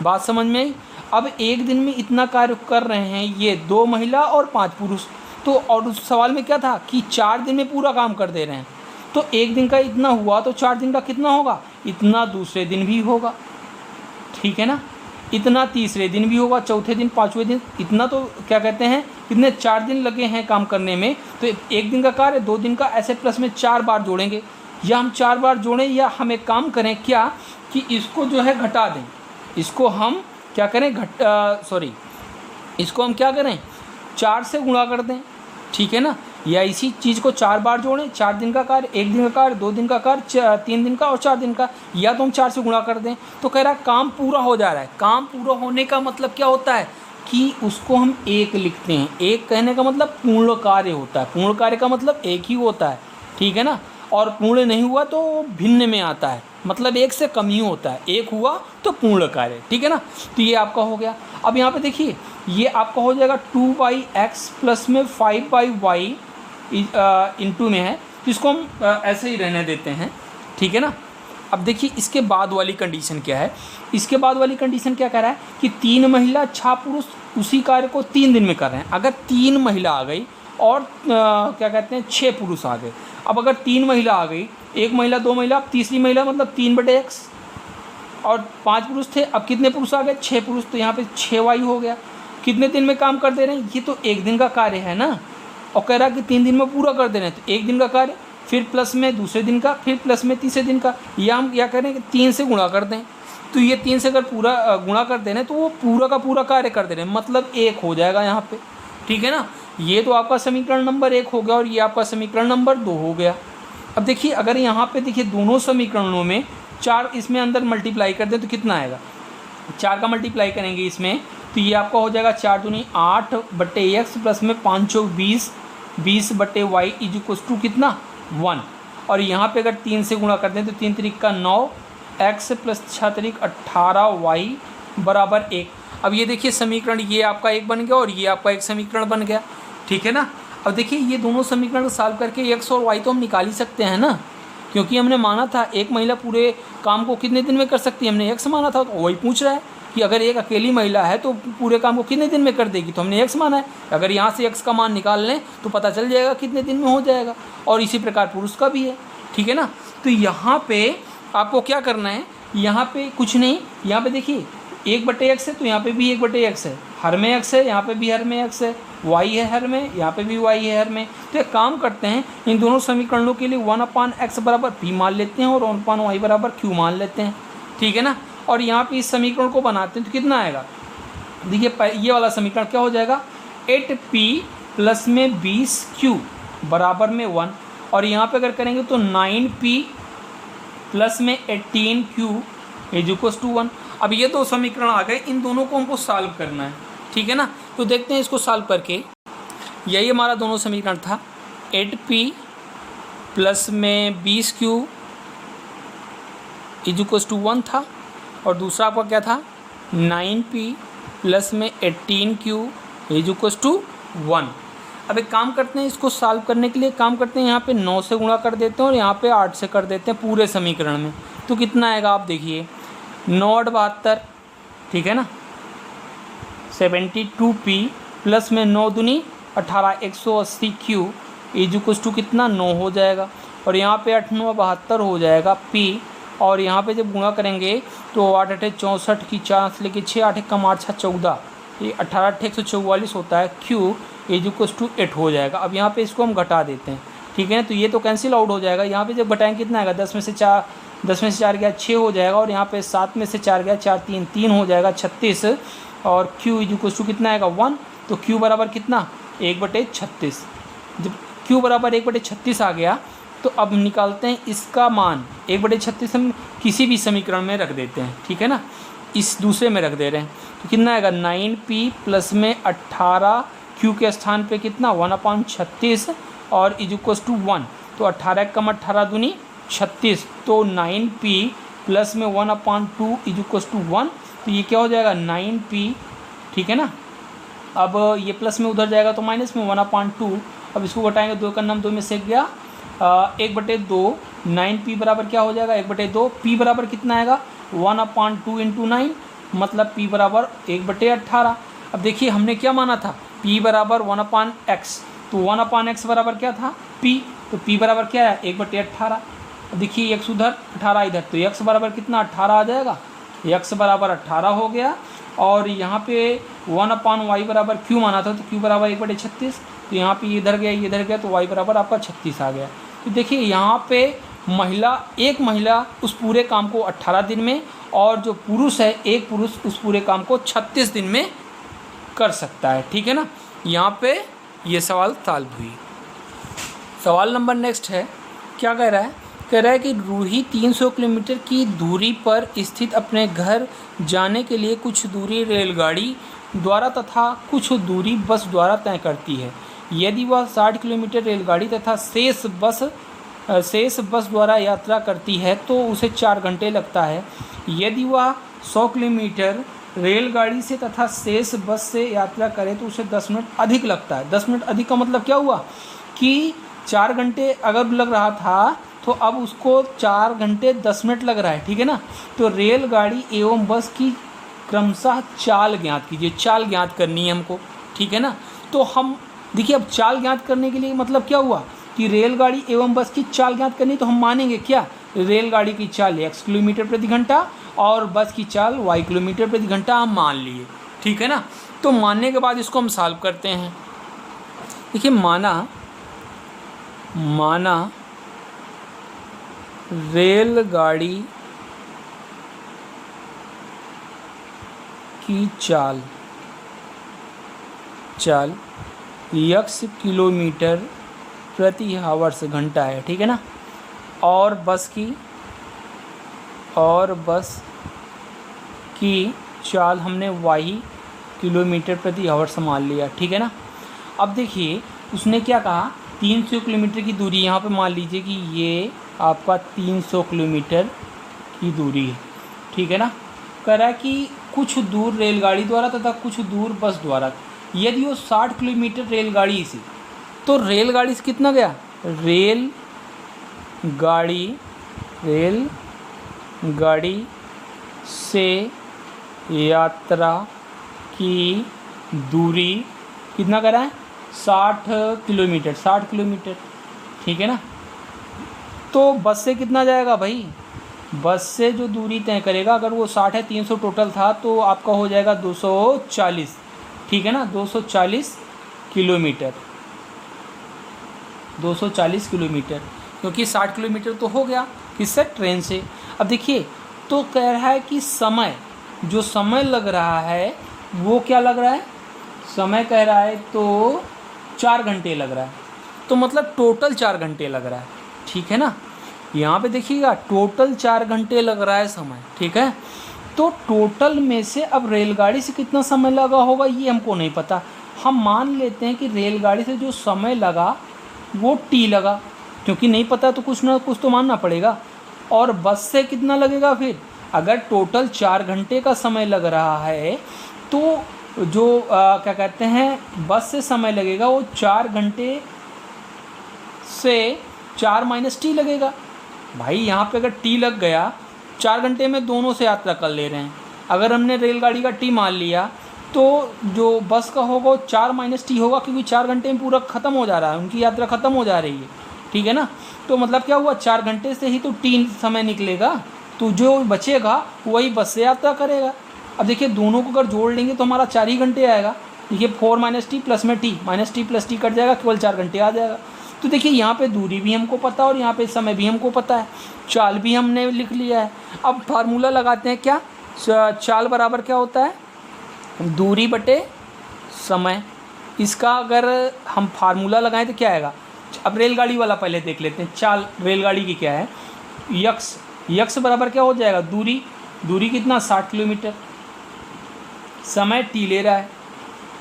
बात समझ में आई। अब एक दिन में इतना कार्य कर रहे हैं ये 2 महिला और 5 पुरुष, तो और उस सवाल में क्या था कि 4 दिन में पूरा काम कर दे रहे हैं, तो एक दिन का इतना हुआ तो 4 दिन का कितना होगा, इतना दूसरे दिन भी होगा, ठीक है ना। इतना तीसरे दिन भी होगा, चौथे दिन, 5वें दिन, इतना तो क्या कहते हैं, इतने 4 दिन लगे हैं काम करने में। तो एक दिन का कार्य 2 दिन का, ऐसे प्लस में 4 बार जोड़ेंगे, या हम 4 बार जोड़ें, या हम एक काम करें क्या कि इसको जो है घटा दें, इसको हम क्या करें इसको हम क्या करें 4 से गुणा कर दें, ठीक है ना। या इसी चीज़ को 4 बार जोड़ें, 4 दिन का कार्य, 1 दिन का कार्य, 2 दिन का कार्य, 3 दिन का और 4 दिन का, या तो हम 4 से गुणा कर दें। तो कह रहा है काम पूरा हो जा रहा है। काम पूरा होने का मतलब क्या होता है कि उसको हम 1 लिखते हैं। 1 कहने का मतलब पूर्ण कार्य होता है, पूर्ण कार्य का मतलब 1 ही होता है, ठीक है ना। और पूर्ण नहीं हुआ तो भिन्न में आता है, मतलब 1 से कम ही होता है, 1 हुआ तो पूर्ण कार्य, ठीक है ना। तो ये आपका हो गया। अब यहाँ पे देखिए ये आपका हो जाएगा 2/x प्लस में 5/y इंटू में है, तो इसको हम ऐसे ही रहने देते हैं, ठीक है ना। अब देखिए इसके बाद वाली कंडीशन क्या है, इसके बाद वाली कंडीशन क्या कह रहा है कि 3 महिला 6 पुरुष उसी कार्य को 3 दिन में कर रहे हैं। अगर 3 महिला आ गई और क्या कहते हैं 6 पुरुष आ गए। अब अगर 3 महिला आ गई, 1 महिला 2 महिला, अब तीसरी महिला मतलब 3/x, और 5 पुरुष थे, अब कितने पुरुष आ गए 6 पुरुष, तो यहाँ पे 6y हो गया। कितने दिन में काम कर दे रहे हैं, ये तो एक दिन का कार्य है ना, और कह रहा है कि 3 दिन में पूरा कर दे रहे हैं, तो एक दिन का कार्य, फिर प्लस में दूसरे दिन का, फिर प्लस में तीसरे दिन का, या हम क्या करें कि 3 से गुणा कर दें। तो ये 3 से अगर पूरा गुणा कर दे रहे हैं तो वो पूरा का पूरा कार्य कर दे रहे हैं, मतलब 1 हो जाएगा यहाँ पे, ठीक है ना। ये तो आपका समीकरण नंबर 1 हो गया, और ये आपका समीकरण नंबर 2 हो गया। अब देखिए अगर यहाँ पे देखिए दोनों समीकरणों में 4 इसमें अंदर मल्टीप्लाई कर दें तो कितना आएगा, 4 का मल्टीप्लाई करेंगे इसमें, तो ये आपका हो जाएगा 4 दूनी 8/x प्लस में 5 चौक 20/y इज इक्वल टू कितना 1। और यहाँ पे अगर 3 से गुणा कर दें तो 3 त्रिक का 9, x प्लस 6 त्रिक 18y बराबर 1। अब ये देखिए समीकरण ये आपका एक बन गया और ये आपका एक समीकरण बन गया, ठीक है ना। अब देखिए ये दोनों समीकरण को सॉल्व करके x और y तो हम निकाल ही सकते हैं ना, क्योंकि हमने माना था एक महिला पूरे काम को कितने दिन में कर सकती है, हमने x माना था। तो वही पूछ रहा है कि अगर एक अकेली महिला है तो पूरे काम को कितने दिन में कर देगी, तो हमने x माना है। अगर यहाँ से x का मान निकाल लें तो पता चल जाएगा कितने दिन में हो जाएगा, और इसी प्रकार पुरुष का भी है, ठीक है ना। तो यहाँ पे आपको क्या करना है, यहाँ पे कुछ नहीं, यहाँ पे देखिए 1/x है तो यहाँ पे भी 1/x है, हर में x है, यहाँ पे भी हर में x है, y है हर में, यहाँ पे भी y है हर में। तो एक काम करते हैं इन दोनों समीकरणों के लिए 1/x बराबर p मान लेते हैं और 1/y बराबर q मान लेते हैं, ठीक है ना। और यहाँ पे इस समीकरण को बनाते हैं तो कितना आएगा, देखिए ये वाला समीकरण क्या हो जाएगा 8p प्लस में 20q बराबर में 1, और यहाँ पे अगर करेंगे तो 9p प्लस में 18q इज इक्वल टू 1। अब ये दो समीकरण आ गए, इन दोनों को हमको सॉल्व करना है, ठीक है ना। तो देखते हैं इसको सॉल्व करके। यही हमारा दोनों समीकरण था, 8p प्लस में 20q इज इक्वल टू 1 था, और दूसरा आपका क्या था 9p प्लस में 18q इज इक्वल्स टू 1। अब एक काम करते हैं, इसको सॉल्व करने के लिए काम करते हैं, यहाँ पे 9 से गुणा कर देते हैं और यहाँ पे 8 से कर देते हैं पूरे समीकरण में। तो कितना आएगा आप देखिए, 9 8 72, ठीक है ना, 72p प्लस में 9 दूनी 18, 180q इज इक्वल्स टू कितना 9 हो जाएगा। और यहाँ पे 8 9 72 हो जाएगा p, और यहाँ पे जब गुणा करेंगे तो 8 8 64 की 4 लेके 6, 8 कम 8 6 14, ये 18 8 144 होता है, q इज इक्वल्स टू 8 हो जाएगा। अब यहाँ पे इसको हम घटा देते हैं, ठीक है ना, तो ये तो कैंसिल आउट हो जाएगा। यहाँ पे जब घटाएंगे कितना आएगा, 10 में से 4 गया 6 हो जाएगा, और यहाँ पे 7 में से 4 गया 4 3 हो जाएगा 36, और q इज इक्वल्स टू कितना आएगा 1। तो q बराबर कितना 1/36। जब q बराबर 1/36 आ गया तो अब निकालते हैं इसका मान, 1/36 हम किसी भी समीकरण में रख देते हैं, ठीक है ना, इस दूसरे में रख दे रहे हैं। तो कितना आएगा 9p प्लस में 18, q के स्थान पे कितना 1/36 और इज इक्वल्स टू 1। तो 18 कम 18 दूनी 36, तो 9p प्लस में 1/2 इज इक्वल्स टू 1। तो ये क्या हो जाएगा 9p, ठीक है ना। अब ये प्लस में उधर जाएगा तो माइनस में 1/2। अब इसको घटाएंगे, 2 का नाम 2 में से गया 1/2, 9p बराबर क्या हो जाएगा 1/2। p बराबर कितना आएगा 1/2 इंटू 9, मतलब p बराबर 1/18। अब देखिए हमने क्या माना था, p बराबर 1/x, तो 1/x बराबर क्या था p, तो p बराबर क्या है 1/18। अब देखिए x उधर 18 इधर, तो x बराबर कितना 18 आ जाएगा, x बराबर 18 हो गया। और यहाँ पे 1/y बराबर q माना था, तो q बराबर 1/36, तो यहाँ पे इधर गया तो y बराबर आपका 36 आ गया। तो देखिए यहाँ पे एक महिला उस पूरे काम को 18 दिन में, और जो पुरुष है एक पुरुष उस पूरे काम को 36 दिन में कर सकता है, ठीक है ना। यहाँ पे ये सवाल सॉल्व हुई। सवाल नंबर नेक्स्ट है, क्या कह रहा है, कह रहा है कि रूही 300 किलोमीटर की दूरी पर स्थित अपने घर जाने के लिए कुछ दूरी रेलगाड़ी द्वारा तथा कुछ दूरी बस द्वारा तय करती है। यदि वह 60 किलोमीटर रेलगाड़ी तथा शेष बस द्वारा यात्रा करती है तो उसे 4 घंटे लगता है। यदि वह 100 किलोमीटर रेलगाड़ी से तथा शेष बस से यात्रा करे तो उसे 10 मिनट अधिक लगता है। 10 मिनट अधिक का मतलब क्या हुआ कि 4 घंटे अगर लग रहा था तो अब उसको 4 घंटे 10 मिनट लग रहा है, ठीक है ना। तो रेलगाड़ी एवं बस की क्रमशः चाल ज्ञात कीजिए, चाल ज्ञात करनी है हमको, ठीक है ना। तो हम देखिए अब चाल ज्ञात करने के लिए मतलब क्या हुआ कि रेलगाड़ी एवं बस की चाल ज्ञात करनी, तो हम मानेंगे क्या, रेलगाड़ी की चाल x किलोमीटर प्रति घंटा और बस की चाल y किलोमीटर प्रति घंटा हम मान लिए, ठीक है ना। तो मानने के बाद इसको हम सॉल्व करते हैं। देखिए माना रेलगाड़ी की चाल x किलोमीटर प्रति आवर्स घंटा है, ठीक है ना, और बस की चाल हमने y किलोमीटर प्रति आवर्स मान लिया, ठीक है ना। अब देखिए उसने क्या कहा, 300 किलोमीटर की दूरी, यहाँ पे मान लीजिए कि ये आपका 300 किलोमीटर की दूरी है, ठीक है ना। कह रहा है कि कुछ दूर रेलगाड़ी द्वारा तथा कुछ दूर बस द्वारा। यदि वो 60 किलोमीटर रेलगाड़ी से, तो रेलगाड़ी से कितना गया, रेलगाड़ी से यात्रा की दूरी कितना करा है 60 किलोमीटर, ठीक है ना। तो बस से कितना जाएगा भाई, बस से जो दूरी तय करेगा, अगर वो 60 है 300 टोटल था तो आपका हो जाएगा 240, ठीक है ना, 240 किलोमीटर, क्योंकि 60 किलोमीटर तो हो गया किससे, ट्रेन से। अब देखिए तो कह रहा है कि जो समय लग रहा है वो क्या लग रहा है, समय कह रहा है तो 4 घंटे लग रहा है, तो मतलब टोटल 4 घंटे लग रहा है, ठीक है ना। यहाँ पे देखिएगा टोटल 4 घंटे लग रहा है समय, ठीक है। तो टोटल में से अब रेलगाड़ी से कितना समय लगा होगा ये हमको नहीं पता, हम मान लेते हैं कि रेलगाड़ी से जो समय लगा वो t लगा, क्योंकि नहीं पता तो कुछ ना कुछ तो मानना पड़ेगा। और बस से कितना लगेगा, फिर अगर टोटल 4 घंटे का समय लग रहा है तो जो क्या कहते हैं बस से समय लगेगा वो 4 घंटे से 4 माइनस टी लगेगा। भाई यहाँ पे अगर टी लग गया, 4 घंटे में दोनों से यात्रा कर ले रहे हैं। अगर हमने रेलगाड़ी का टी मान लिया तो जो बस का होगा वो 4 माइनस टी होगा, क्योंकि 4 घंटे में पूरा ख़त्म हो जा रहा है, उनकी यात्रा ख़त्म हो जा रही है। ठीक है ना। तो मतलब क्या हुआ, 4 घंटे से ही तो टी समय निकलेगा, तो जो बचेगा वही बस से यात्रा करेगा। अब देखिए दोनों को अगर जोड़ लेंगे तो हमारा 4 ही घंटे आएगा। देखिए 4 माइनस टी प्लस में T, minus T plus T cut जाएगा, केवल 4 घंटे आ जाएगा। तो देखिए यहाँ पे दूरी भी हमको पता है और यहाँ पे समय भी हमको पता है, चाल भी हमने लिख लिया है। अब फार्मूला लगाते हैं, क्या चाल बराबर क्या होता है, दूरी बटे समय। इसका अगर हम फार्मूला लगाएं तो क्या आएगा। अब रेलगाड़ी वाला पहले देख लेते हैं, चाल रेलगाड़ी की क्या है, यक्स, यक्स बराबर क्या हो जाएगा, दूरी, दूरी कितना 60 किलोमीटर, समय टी ले रहा है।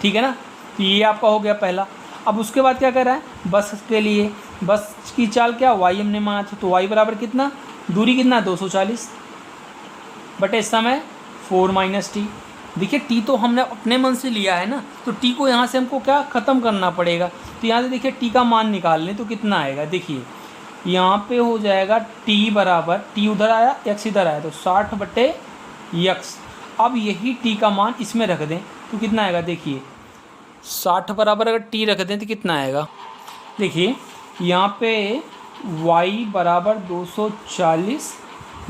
ठीक है ना। तो ये आपका हो गया पहला। अब उसके बाद क्या कर रहा है, बस के लिए बस की चाल क्या, वाई हमने माना था, तो वाई बराबर कितना, दूरी कितना 240 बटे समय 4 माइनस टी। देखिए टी तो हमने अपने मन से लिया है ना, तो टी को यहाँ से हमको क्या ख़त्म करना पड़ेगा। तो यहाँ से देखिए टी का मान निकाल लें तो कितना आएगा, देखिए यहाँ पे हो जाएगा टी बराबर, टी उधर आया एक्स इधर आया, तो 60 बटे यक्स। अब यही टी का मान इसमें रख दें तो कितना आएगा, देखिए 60 बराबर अगर टी रख दें तो कितना आएगा, देखिए यहाँ पे y बराबर 240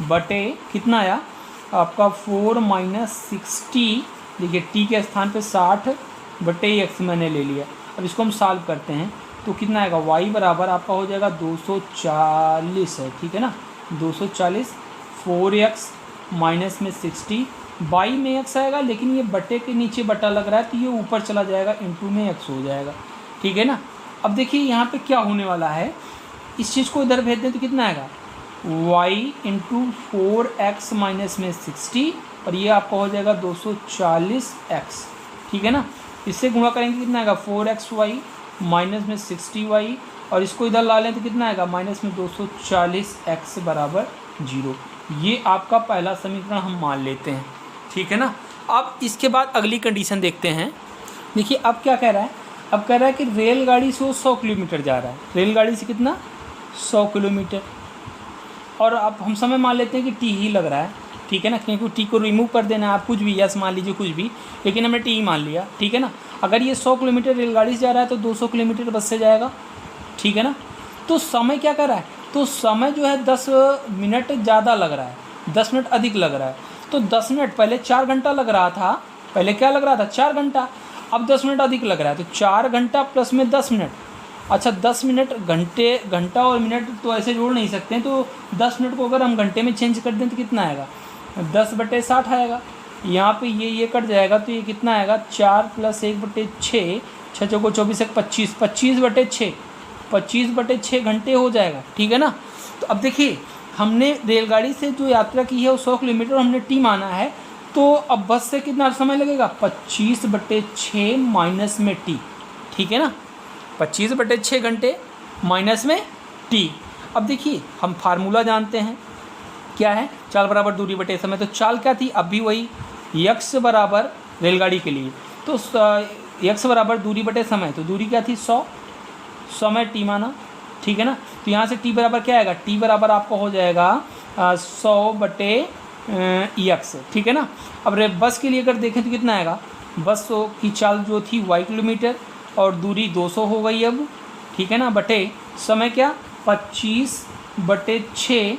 बटे कितना आया आपका 4 माइनस 60। देखिए टी के स्थान पे 60 बटे एक्स मैंने ले लिया। अब इसको हम सॉल्व करते हैं तो कितना आएगा, y बराबर आपका हो जाएगा 240 है। ठीक है ना, 240 4x माइनस में 60, बाई में x आएगा, लेकिन ये बटे के नीचे बटा लग रहा है तो ये ऊपर चला जाएगा, इंटू में x हो जाएगा। ठीक है ना। अब देखिए यहाँ पे क्या होने वाला है, इस चीज़ को इधर भेज दें तो कितना आएगा, y इंटू 4x माइनस में 60, और ये आपका हो जाएगा 240x। ठीक है ना। इससे गुणा करेंगे कितना आएगा, 4xy माइनस में 60y, और इसको इधर ला लें तो कितना आएगा, माइनस में 240x बराबर 0। ये आपका पहला समीकरण हम मान लेते हैं। ठीक है ना। अब इसके बाद अगली कंडीशन देखते हैं। देखिए अब क्या कह रहा है, अब कह रहा है कि रेलगाड़ी से वो 100 किलोमीटर जा रहा है, रेलगाड़ी से कितना 100 किलोमीटर, और अब हम समय मान लेते हैं कि टी ही लग रहा है। ठीक है ना, क्योंकि टी को रिमूव कर देना है, आप कुछ भी यस मान लीजिए कुछ भी, लेकिन हमने टी ही मान लिया। ठीक है ना। अगर ये 100 किलोमीटर रेलगाड़ी से जा रहा है तो 200 किलोमीटर बस से जाएगा। ठीक है ना। तो समय क्या कर रहा है, तो समय जो है 10 मिनट ज़्यादा लग रहा है, 10 मिनट अधिक लग रहा है। तो 10 मिनट, पहले 4 घंटा लग रहा था, पहले क्या लग रहा था 4 घंटा, अब 10 मिनट अधिक लग रहा है, तो 4 घंटा प्लस में 10 मिनट। अच्छा 10 मिनट, घंटा और मिनट तो ऐसे जोड़ नहीं सकते हैं, तो 10 मिनट को अगर हम घंटे में चेंज कर दें तो कितना आएगा, 10 बटे 60 आएगा। यहाँ पे ये कट जाएगा तो ये कितना आएगा, 4 प्लस 1 बटे 6, 6 चौको 24 1 25, 25 बटे 6, 25 बटे 6 घंटे हो जाएगा। ठीक है ना। तो अब देखिए हमने रेलगाड़ी से जो यात्रा की है वो 100 किलोमीटर हमने टी माना है, तो अब बस से कितना समय लगेगा, 25 बटे 6 माइनस में टी। ठीक है ना, 25 बटे 6 घंटे माइनस में टी। अब देखिए हम फार्मूला जानते हैं, क्या है, चाल बराबर दूरी बटे समय। तो चाल क्या थी, अब भी वही, यक्स बराबर रेलगाड़ी के लिए तो यक्स बराबर दूरी बटे समय, तो दूरी क्या थी 100, समय टी माना। ठीक है ना। तो यहाँ से टी बराबर क्या आएगा, टी बराबर आपका हो जाएगा 100 बटे यक्स। ठीक है ना। अब बस के लिए अगर देखें तो कितना आएगा, बस की चाल जो थी y किलोमीटर और दूरी 200 हो गई अब। ठीक है ना, बटे समय क्या 25 बटे 6,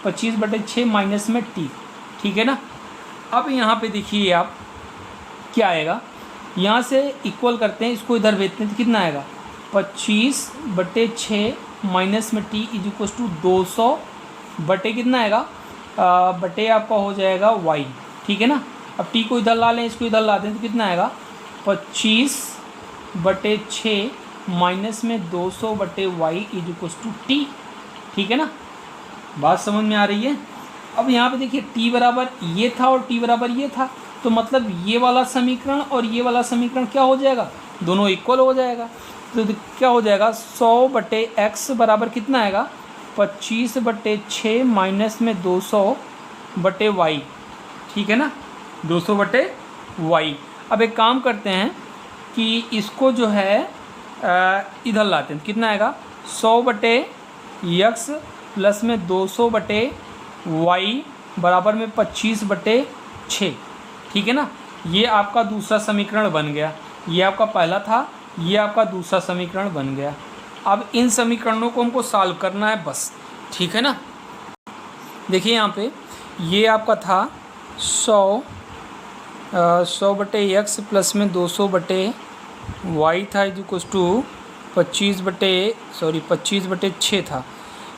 25 बटे 6 माइनस में टी। ठीक है ना। अब यहाँ पे देखिए आप क्या आएगा, यहाँ से इक्वल करते हैं, इसको इधर भेजते हैं तो कितना आएगा, 25 बटे 6 माइनस में टी इज इक्वल टू 200 बटे कितना आएगा, बटे आपका हो जाएगा y। ठीक है ना। अब टी को इधर ला लें, इसको इधर ला दें तो कितना आएगा, 25 बटे 6 माइनस में 200 बटे y is equal to T. ठीक है ना, बात समझ में आ रही है। अब यहाँ पे देखिए टी बराबर ये था और टी बराबर ये था, तो मतलब ये वाला समीकरण और ये वाला समीकरण क्या हो जाएगा, दोनों इक्वल हो जाएगा। तो क्या हो जाएगा, 100 बटे एक्स बराबर कितना आएगा, 25 बटे 6 माइनस में 200 बटे वाई। ठीक है ना, 200 बटे वाई। अब एक काम करते हैं कि इसको जो है इधर लाते हैं, कितना आएगा 100/x प्लस में 200/y बराबर में 25/6, ठीक है ना। ये आपका दूसरा समीकरण बन गया, ये आपका पहला था, ये आपका दूसरा समीकरण बन गया। अब इन समीकरणों को हमको सॉल्व करना है बस, ठीक है ना। देखिए यहाँ पे ये आपका था 100/x प्लस में 200/y था इक्वल्स टू 25/6 था।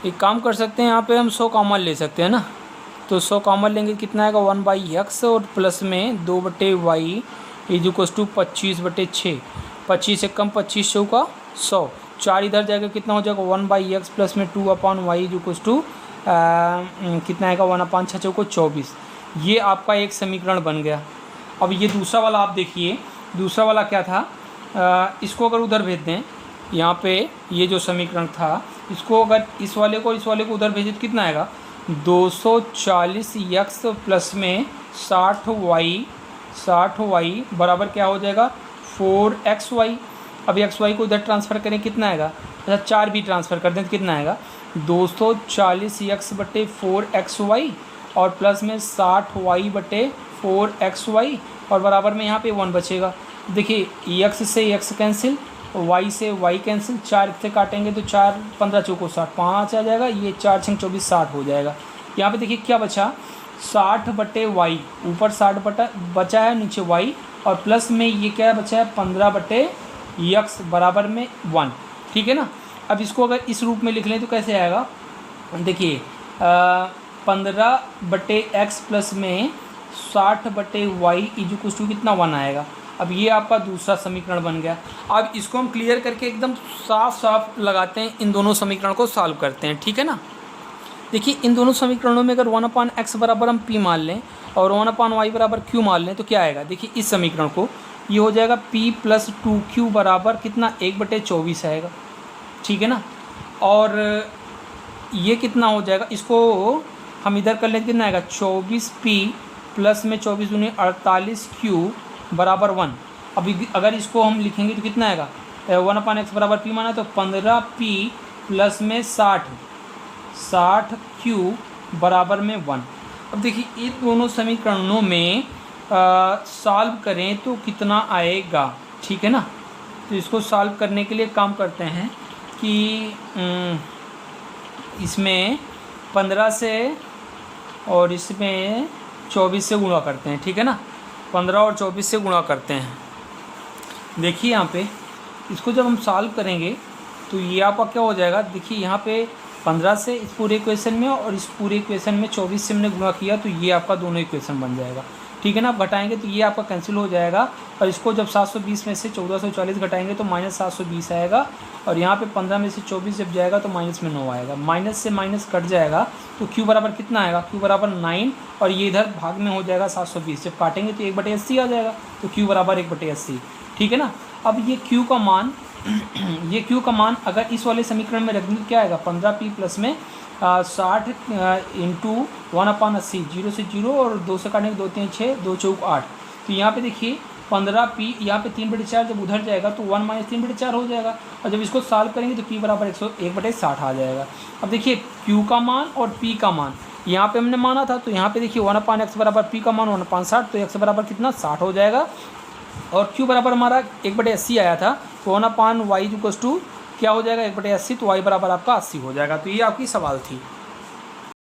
एक काम कर सकते हैं, यहाँ पे हम 100 कॉमन ले सकते हैं ना, तो 100 कॉमन लेंगे कितना आएगा 1/x और प्लस में 2/y इक्वल्स टू 25/6। 25 से कम 25 चौका 100, 4 इधर जाएगा कितना हो जाएगा 1/x प्लस में 2/y इक्वल्स टू कितना आएगा 1/6 चौको 24। ये आपका एक समीकरण बन गया। अब ये दूसरा वाला आप देखिए, दूसरा वाला क्या था, इसको अगर उधर भेज दें, यहाँ पे ये जो समीकरण था इसको अगर इस वाले को उधर भेजें तो कितना आएगा 240x प्लस में 60y बराबर क्या हो जाएगा 4xy। अब xy को उधर ट्रांसफ़र करें कितना आएगा, अच्छा 4 भी ट्रांसफ़र कर दें तो कितना आएगा 240x/4xy और प्लस में 60y/4xy और बराबर में यहाँ पे 1 बचेगा। देखिए x से x कैंसिल, y से y कैंसिल, 4 से काटेंगे तो 4 15 चौको 60, 5 आ जाएगा, ये 4 6 24 60 हो जाएगा। यहाँ पे देखिए क्या बचा 60/y, ऊपर 60 बचा है, नीचे y और प्लस में ये क्या बचा है 15/x बराबर में 1, ठीक है ना। अब इसको अगर इस रूप में लिख लें तो कैसे आएगा, देखिए 15/x प्लस में 60/y इक्वल्स टू कितना 1 आएगा। अब ये आपका दूसरा समीकरण बन गया। अब इसको हम क्लियर करके एकदम साफ लगाते हैं, इन दोनों समीकरण को सॉल्व करते हैं, ठीक है ना। देखिए इन दोनों समीकरणों में अगर 1/x बराबर हम p मान लें और 1/y बराबर q मान लें तो क्या आएगा, देखिए इस समीकरण को ये हो जाएगा p + 2q बराबर कितना 1/24 आएगा, ठीक है ना। और ये कितना हो जाएगा, इसको हम इधर कर लें कितना आएगा 24p प्लस में 24 दूनी 48q बराबर 1। अभी अगर इसको हम लिखेंगे तो कितना आएगा 1/x बराबर p माना तो 15p प्लस में 60q बराबर में 1। अब देखिए इन दोनों समीकरणों में सॉल्व करें तो कितना आएगा, ठीक है ना। तो इसको सॉल्व करने के लिए काम करते हैं कि इसमें 15 से और इसमें 24 से गुणा करते हैं, ठीक है ना। 15 और 24 से गुणा करते हैं। देखिए यहाँ पे इसको जब हम सॉल्व करेंगे तो ये आपका क्या हो जाएगा, देखिए यहाँ पे 15 से इस पूरे इक्वेशन में और इस पूरे इक्वेशन में 24 से हमने गुणा किया तो ये आपका दोनों इक्वेशन बन जाएगा, ठीक है ना। आप घटाएंगे तो ये आपका कैंसिल हो जाएगा और इसको जब 720 में से 1440 घटाएंगे तो -720 आएगा और यहाँ पे 15 में से 24 जब जाएगा तो माइनस में 9 आएगा, माइनस से माइनस कट जाएगा तो q बराबर कितना आएगा, q बराबर 9 और ये इधर भाग में हो जाएगा 720, जब काटेंगे तो 1/80 आ जाएगा तो q बराबर 1/80, ठीक है ना। अब ये q का मान ये q का मान अगर इस वाले समीकरण में रख दें तो क्या आएगा 15p प्लस में 60 इंटू 1/80, 0 से 0 और 2 से काटेंगे 2 3 6 2 चौक 8। तो यहाँ पे देखिए 15p यहाँ पे 3/4 जब उधर जाएगा तो 1 - 3/4 हो जाएगा और जब इसको सॉल्व करेंगे तो p बराबर 1/60 आ जाएगा। अब देखिए q का मान और p का मान यहाँ पे हमने माना था तो यहाँ पे देखिए 1/x बराबर p का मान 1/60 तो x बराबर कितना 60 हो जाएगा और q बराबर हमारा 1/80 आया था तो 1/y इक्वल्स टू क्या हो जाएगा 1/80 तो y बराबर आपका 80 हो जाएगा। तो ये आपकी सवाल थी।